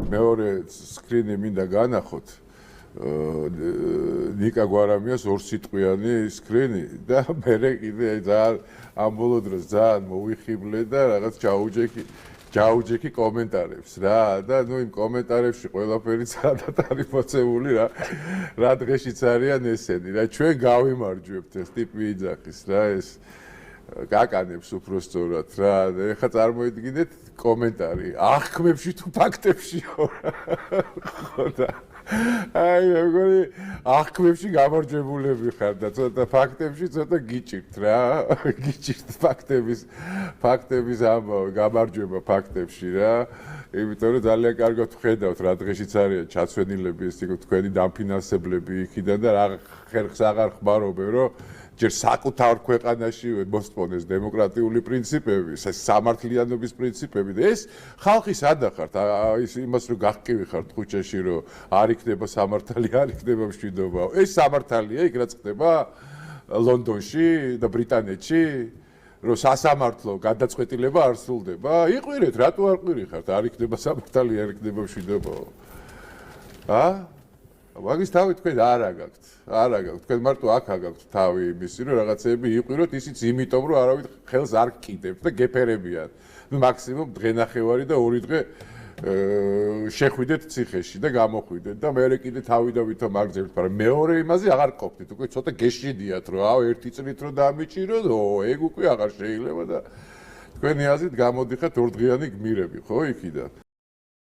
მეორე სკრინი მინდა განახოთ ნიკა გვარამიას ორ სიტყვიანი სკრინი და მე კიდე ძალიან ამ ბოლო დროს ძალიან მოვიხიბლე და რაღაც ჯაუჯექი კომენტარებს რა და ნუ იმ კომენტარებში ყველაფერი ძალიან არის მოცემული რა დღეშიც არიან ესენი რა ჩვენ გავიმარჯვებთ ეს ტიპი იძახის რა ეს გაკანებს უფრო სწორად რა ეხლა წარმოიდგინეთ კომენტარი აღქმებში თუ ფაქტებში ხო და აი მეგონი აღქმებში გამარჯვებულები ხარ და ცოტა ფაქტებში ცოტა გიჭირთ რა გიჭირთ ფაქტების ამბავი გამარჯვება ფაქტებში რა იმიტომ რომ ძალიან კარგად ვხედავთ რა დღეშიც არიან ჩაცვენილები ეს თქვენი დამფინანსებლები იქიდან და რა ხერხს აღარ ხმარობენ რომ ჯერ საკუთარ ქვეყანაში მოსწონეს დემოკრატიული პრინციპები, სამართლიანობის პრინციპები და ეს ხალხი სადა ხართ, ის იმას რომ გახკივი ხართ ხუჩაში რომ არ იქნება სამართალი, არ იქნება მშვიდობა. ეს სამართალია იქ რაც ხდება ლონდონში და ბრიტანეთში, რომ სასამართლო გადაწყვეტილება არ სრულდება. იყვირეთ, რატო არ ყვირიხართ? არ იქნება სამართალი, არ იქნება მშვიდობა. მაგის თავი თქვენ არ აგაქვთ. თქვენ მარტო აქ აგაქვთ თავი იმისი, რომ რაღაცეები იყვიროთ, ისიც იმიტომ, რომ არავით ხელს არ გკიდებთ და გეფერებიან. ნუ მაქსიმუმ დღენახევარი და 2 დღე შეხვიდეთ ციხეში და გამოხვიდეთ და მე კიდე თავიდავითო მაგძებთ, მაგრამ მეორე იმაზე აღარ ყოფნით. უკვე ცოტა გეშინიათ, რომ ერთი წლით რომ დამიჭიროთ, ეგ უკვე აღარ შეიძლება და თქვენი აზრით გამოდიხართ 2 დღიანი გმირები, ხო, იქიდან.